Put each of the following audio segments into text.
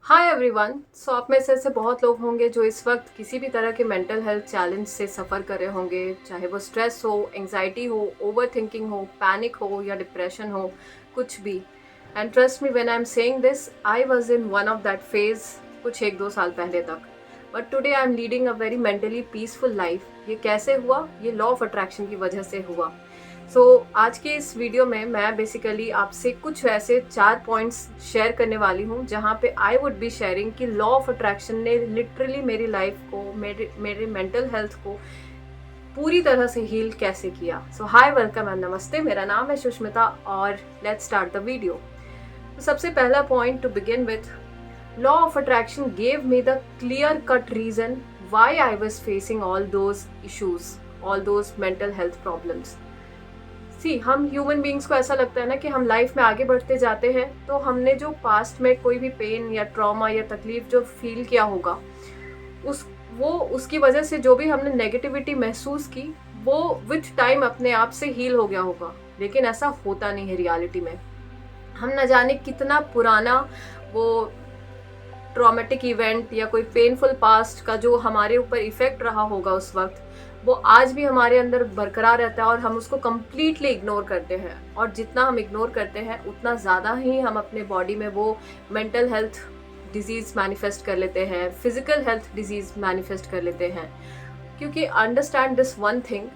Hi everyone. सो आप में से ऐसे बहुत लोग होंगे जो इस वक्त किसी भी तरह के मेंटल हेल्थ चैलेंज से सफ़र कर रहे होंगे, चाहे वो स्ट्रेस हो, एंजाइटी हो, ओवर थिंकिंग हो, पैनिक हो या डिप्रेशन हो, कुछ भी। And trust me when I am saying this, I was in one of that phase कुछ 1-2 साल पहले तक। But today I am leading a very mentally peaceful life. ये कैसे हुआ? ये लॉ ऑफ अट्रैक्शन की वजह से हुआ। आज के इस वीडियो में मैं बेसिकली आपसे कुछ ऐसे 4 पॉइंट्स शेयर करने वाली हूँ जहाँ पे आई वुड बी शेयरिंग कि लॉ ऑफ अट्रैक्शन ने लिटरली मेरी लाइफ को, मेरे मेंटल हेल्थ को पूरी तरह से हील कैसे किया। सो हाय, वेलकम एंड नमस्ते। मेरा नाम है सुष्मिता और लेट्स स्टार्ट द वीडियो। तो सबसे पहला point to begin with, law of attraction gave me the clear cut reason why I was facing all those issues, all those mental health problems. हम human beings को ऐसा लगता है ना कि हम लाइफ में आगे बढ़ते जाते हैं तो हमने जो पास्ट में कोई भी पेन या ट्रॉमा या तकलीफ जो फील किया होगा, उसकी वजह से जो भी हमने नेगेटिविटी महसूस की वो विथ टाइम अपने आप से हील हो गया होगा। लेकिन ऐसा होता नहीं है रियलिटी में। हम न जाने कितना पुराना वो ट्रॉमेटिक इवेंट या कोई पेनफुल पास्ट का जो हमारे ऊपर इफेक्ट रहा होगा उस वक्त, वो आज भी हमारे अंदर बरकरार रहता है और हम उसको कम्प्लीटली इग्नोर करते हैं। और जितना हम इग्नोर करते हैं उतना ज़्यादा ही हम अपने बॉडी में वो मेंटल हेल्थ डिजीज़ मैनिफेस्ट कर लेते हैं, फिजिकल हेल्थ डिजीज़ मैनिफेस्ट कर लेते हैं। क्योंकि अंडरस्टैंड दिस वन थिंग,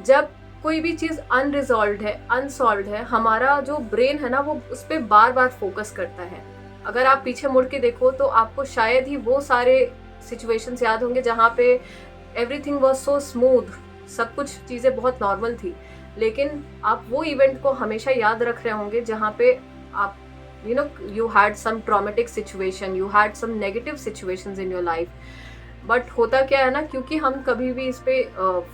जब कोई भी चीज़ अनरिजॉल्व है, अनसॉल्व है, हमारा जो ब्रेन है ना वो उस पर बार बार फोकस करता है। अगर आप पीछे मुड़ के देखो तो आपको शायद ही वो सारे सिचुएशंस याद होंगे जहाँ पे एवरीथिंग वॉज सो स्मूथ, सब कुछ चीज़ें बहुत नॉर्मल थी। लेकिन आप वो इवेंट को हमेशा याद रख रहे होंगे जहाँ पे आप you had some traumatic situation, you had some negative situations in your life. But होता क्या है ना, क्योंकि हम कभी भी इस पे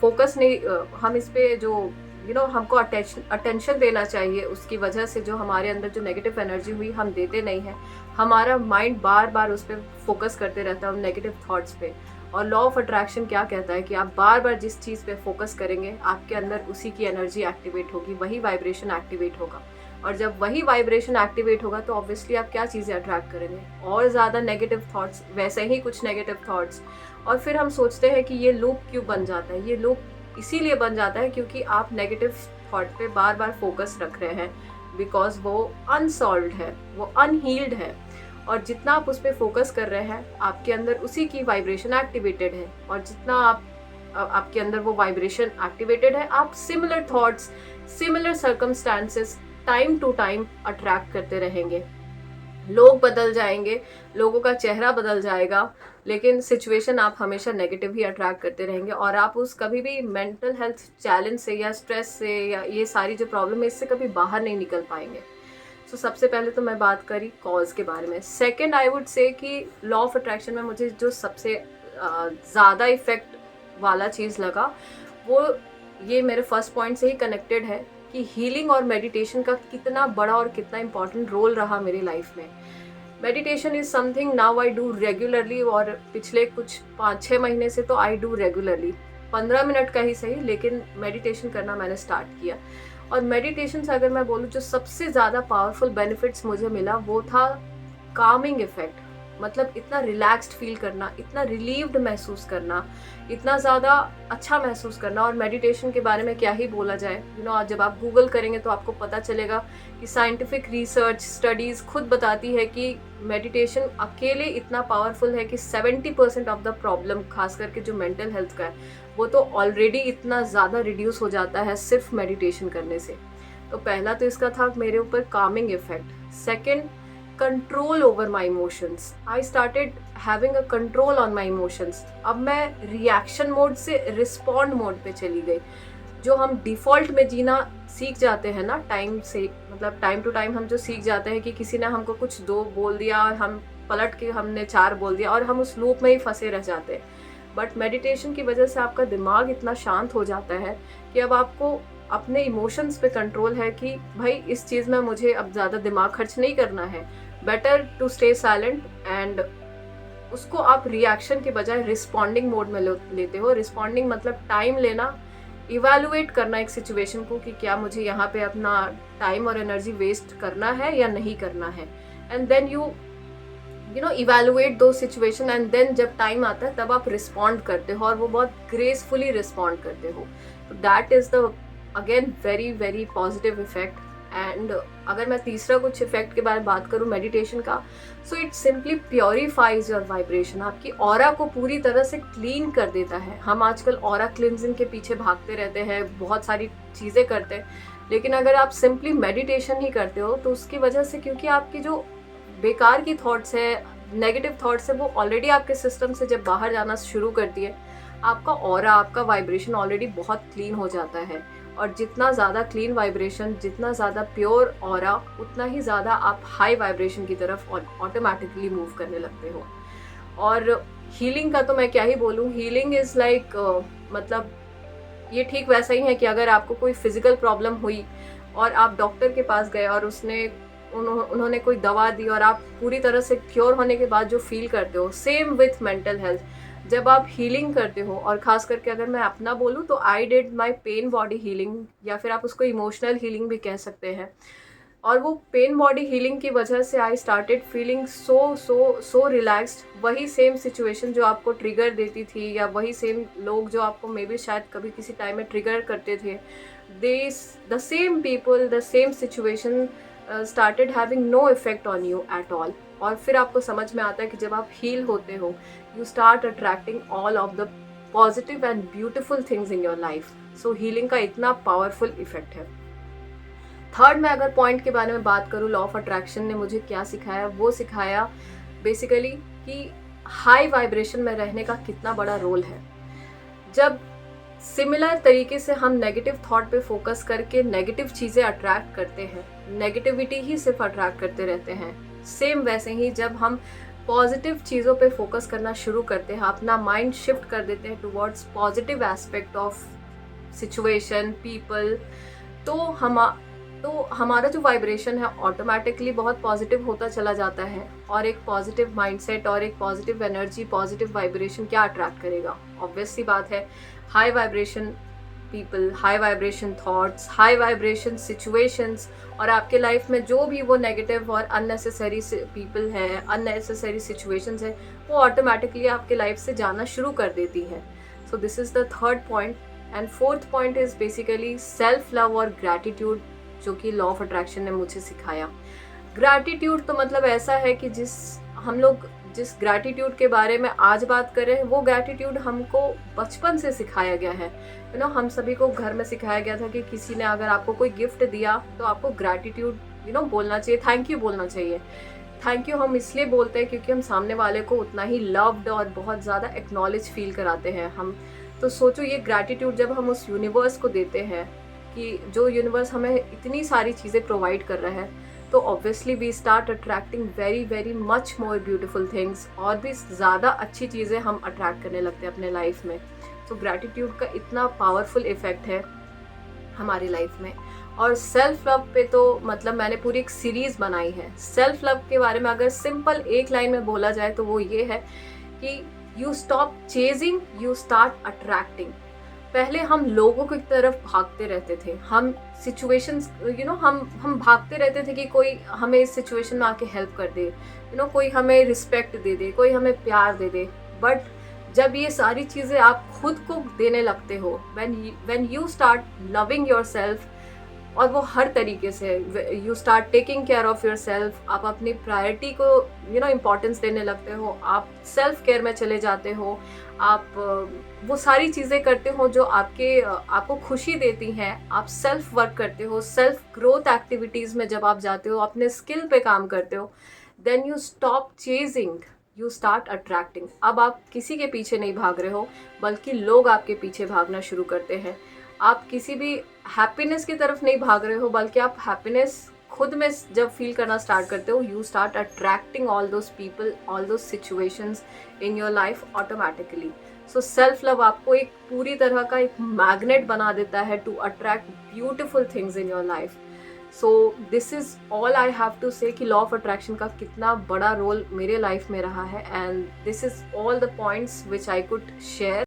फोकस नहीं, हम इस पे जो हमको अटेंशन देना चाहिए, उसकी वजह से जो हमारे अंदर जो नेगेटिव एनर्जी हुई हम देते नहीं हैं। हमारा माइंड बार बार उस पर फोकस करते रहता है, उन नेगेटिव थॉट्स पे। और लॉ ऑफ अट्रैक्शन क्या कहता है कि आप बार बार जिस चीज़ पे फोकस करेंगे आपके अंदर उसी की एनर्जी एक्टिवेट होगी, वही वाइब्रेशन एक्टिवेट होगा। और जब वही वाइब्रेशन एक्टिवेट होगा तो ऑब्वियसली आप क्या चीज़ें अट्रैक्ट करेंगे? और ज़्यादा नेगेटिव थॉट्स, वैसे ही कुछ नेगेटिव थॉट्स। और फिर हम सोचते हैं कि ये लूप क्यों बन जाता है। ये लूप इसीलिए बन जाता है क्योंकि आप नेगेटिव थॉट पे बार बार फोकस रख रहे हैं, बिकॉज वो अनसॉल्व्ड है, वो अनहील्ड है। और जितना आप उस पर फोकस कर रहे हैं आपके अंदर उसी की वाइब्रेशन एक्टिवेटेड है। और जितना आपके अंदर वो वाइब्रेशन एक्टिवेटेड है, आप similar thoughts, similar circumstances time to time attract करते रहेंगे। लोग बदल जाएंगे, लोगों का चेहरा बदल जाएगा, लेकिन सिचुएशन आप हमेशा नेगेटिव ही अट्रैक्ट करते रहेंगे। और आप उस कभी भी मेंटल हेल्थ चैलेंज से या स्ट्रेस से या ये सारी जो प्रॉब्लम है इससे कभी बाहर नहीं निकल पाएंगे। सबसे पहले तो मैं बात करी कॉज के बारे में। सेकंड, आई वुड से कि लॉ ऑफ अट्रैक्शन में मुझे जो सबसे ज़्यादा इफेक्ट वाला चीज़ लगा वो ये मेरे फर्स्ट पॉइंट से ही कनेक्टेड है कि हीलिंग और मेडिटेशन का कितना बड़ा और कितना इम्पॉर्टेंट रोल रहा मेरी लाइफ में। Meditation is something now I do regularly, और पिछले कुछ 5-6 महीने से तो आई डू रेगुलरली। 15 मिनट का ही सही, लेकिन मेडिटेशन करना मैंने स्टार्ट किया। और मेडिटेशन से अगर मैं बोलूँ जो सबसे ज़्यादा पावरफुल बेनिफिट्स मुझे मिला वो था कामिंग इफेक्ट। मतलब इतना रिलैक्स्ड फील करना, इतना रिलीव्ड महसूस करना, इतना ज़्यादा अच्छा महसूस करना। और मेडिटेशन के बारे में क्या ही बोला जाए, आज जब आप गूगल करेंगे तो आपको पता चलेगा कि साइंटिफिक रिसर्च स्टडीज़ खुद बताती है कि मेडिटेशन अकेले इतना पावरफुल है कि 70% ऑफ द प्रॉब्लम, खास करके जो मेंटल हेल्थ का है, वो तो ऑलरेडी इतना ज़्यादा रिड्यूस हो जाता है सिर्फ मेडिटेशन करने से। तो पहला तो इसका था मेरे ऊपर Kameng effect. Second, control over my emotions. I started having a control on my emotions. अब मैं रिएक्शन मोड से रिस्पॉन्ड मोड पे चली गई। जो हम डिफ़ॉल्ट में जीना सीख जाते हैं ना टाइम से, मतलब टाइम टू टाइम हम जो सीख जाते हैं कि किसी ने हमको कुछ 2 बोल दिया और हम पलट के हमने 4 बोल दिया और हम उस लूप में ही फंसे रह जाते हैं। बट मेडिटेशन की वजह से आपका दिमाग इतना शांत हो जाता है कि अब आपको अपने इमोशंस पे कंट्रोल है कि भाई इस चीज़ में मुझे अब ज़्यादा दिमाग खर्च नहीं करना है, better to stay silent. And उसको आप रिएक्शन के बजाय रिस्पॉन्डिंग मोड में लेते हो। रिस्पॉन्डिंग मतलब टाइम लेना, इवैल्यूएट करना एक सिचुएशन को कि क्या मुझे यहाँ पे अपना टाइम और एनर्जी वेस्ट करना है या नहीं करना है। एंड देन यू इवेलुएट दो सिचुएशन एंड देन जब टाइम आता है तब आप रिस्पॉन्ड करते हो और वो बहुत ग्रेसफुली रिस्पॉन्ड करते हो. तो that is the again very very positive effect. And अगर मैं तीसरा कुछ इफेक्ट के बारे में बात करूँ मेडिटेशन का, so it simply purifiers your vibration. आपकी ऑरा को पूरी तरह से क्लीन कर देता है. हम आजकल ऑरा क्लिनजिंग के पीछे भागते रहते हैं, बहुत सारी चीज़ें करते हैं, लेकिन अगर आप सिंपली मेडिटेशन ही करते हो तो उसकी वजह से, क्योंकि आपकी जो बेकार की थॉट्स है, नेगेटिव थॉट्स है, वो ऑलरेडी आपके सिस्टम से जब बाहर जाना शुरू करती है, आपका ऑरा, आपका वाइब्रेशन ऑलरेडी बहुत क्लीन हो जाता है. और जितना ज़्यादा क्लीन वाइब्रेशन, जितना ज़्यादा प्योर ऑरा, उतना ही ज़्यादा आप हाई वाइब्रेशन की तरफ ऑटोमेटिकली मूव करने लगते हो. और हीलिंग का तो मैं क्या ही बोलूँ. हीलिंग इज़ लाइक मतलब ये ठीक वैसा ही है कि अगर आपको कोई फिजिकल प्रॉब्लम हुई और आप डॉक्टर के पास गए और उन्होंने कोई दवा दी और आप पूरी तरह से क्योर होने के बाद जो फील करते हो, सेम विथ मेंटल हेल्थ. जब आप हीलिंग करते हो, और ख़ास करके अगर मैं अपना बोलूँ तो I did my pen body healing, या फिर आप उसको इमोशनल हीलिंग भी कह सकते हैं. और वो पेन बॉडी हीलिंग की वजह से I started feeling so so so relaxed. वही सेम सिचुएशन जो आपको ट्रिगर देती थी, या वही सेम लोग जो आपको मे बी शायद कभी किसी टाइम में ट्रिगर करते थे, the same people, the same situation started having no effect on you at all. और फिर आपको समझ में आता है कि जब आप हील होते हो, you start attracting all of the positive and beautiful things in your life. So healing का इतना पावरफुल इफेक्ट है. थर्ड, मैं अगर पॉइंट के बारे में बात करूँ, लॉ ऑफ अट्रैक्शन ने मुझे क्या सिखाया, वो सिखाया बेसिकली कि हाई वाइब्रेशन में रहने का कितना बड़ा रोल है. जब सिमिलर तरीके से हम नेगेटिव थॉट पे फोकस करके नेगेटिव चीज़ें अट्रैक्ट करते हैं, नेगेटिविटी ही सिर्फ अट्रैक्ट करते रहते हैं, सेम वैसे ही जब हम पॉजिटिव चीज़ों पे फोकस करना शुरू करते हैं, अपना माइंड शिफ्ट कर देते हैं towards positive aspect of situation, people, तो हमारा जो वाइब्रेशन है ऑटोमेटिकली बहुत पॉजिटिव होता चला जाता है. और एक पॉजिटिव माइंडसेट और एक पॉजिटिव एनर्जी, पॉजिटिव वाइब्रेशन क्या अट्रैक्ट करेगा? ऑब्वियस सी बात है, high vibration people, high vibration thoughts, high vibration situations. और आपके लाइफ में जो भी वो नेगेटिव और अननेसेसरी पीपल है, अननेसेसरी सिचुएशंस है, वो ऑटोमेटिकली आपके लाइफ से जाना शुरू कर देती हैं. सो this is the third point. And fourth point is basically self love और ग्रैटिट्यूड, जो कि लॉ ऑफ अट्रैक्शन ने मुझे सिखाया. ग्रैटिट्यूड तो मतलब ऐसा है कि हम लोग जिस ग्रैटिट्यूड के बारे में आज बात कर रहे हैं, वो ग्रैटिट्यूड हमको बचपन से सिखाया गया है. हम सभी को घर में सिखाया गया था कि किसी ने अगर आपको कोई गिफ्ट दिया तो आपको ग्रैटिट्यूड बोलना चाहिए, थैंक यू बोलना चाहिए. थैंक यू हम इसलिए बोलते हैं क्योंकि हम सामने वाले को उतना ही लव्ड और बहुत ज़्यादा एक्नॉलेज फील कराते हैं हम. तो सोचो, ये ग्रैटिट्यूड जब हम उस यूनिवर्स को देते हैं, कि जो यूनिवर्स हमें इतनी सारी चीज़ें प्रोवाइड कर रहा है, तो obviously we start attracting very very much more beautiful things. और भी ज़्यादा अच्छी चीज़ें हम अट्रैक्ट करने लगते हैं अपने लाइफ में. तो ग्रैटिट्यूड का इतना पावरफुल इफ़ेक्ट है हमारी लाइफ में. और सेल्फ लव पे तो मतलब मैंने पूरी एक सीरीज़ बनाई है. सेल्फ लव के बारे में अगर सिंपल एक लाइन में बोला जाए तो वो ये है कि you stop chasing, you start attracting. पहले हम लोगों की तरफ भागते रहते थे, हम सिचुएशंस हम भागते रहते थे कि कोई हमें इस सिचुएशन में आके हेल्प कर दे, कोई हमें रिस्पेक्ट दे दे, कोई हमें प्यार दे दे. बट जब ये सारी चीज़ें आप खुद को देने लगते हो, when you start loving yourself, और वो हर तरीके से, you start taking care of your self, आप अपनी प्रायोरिटी को इम्पोर्टेंस देने लगते हो, आप सेल्फ केयर में चले जाते हो, आप वो सारी चीज़ें करते हो जो आपको खुशी देती हैं, आप सेल्फ वर्क करते हो, सेल्फ ग्रोथ एक्टिविटीज़ में जब आप जाते हो, अपने स्किल पे काम करते हो, then you stop chasing, you start attracting. अब आप किसी के पीछे नहीं भाग रहे हो, बल्कि लोग आपके पीछे भागना शुरू करते हैं. आप किसी भी हैप्पीनेस की तरफ नहीं भाग रहे हो, बल्कि आप हैप्पीनेस खुद में जब फील करना स्टार्ट करते हो, you start attracting all those people, all those situations in your life automatically. So self love आपको एक पूरी तरह का एक मैग्नेट बना देता है to attract beautiful things in your life. So this is all I have to say कि लॉ ऑफ अट्रैक्शन का कितना बड़ा रोल मेरे लाइफ में रहा है. And this is all the points which I could share.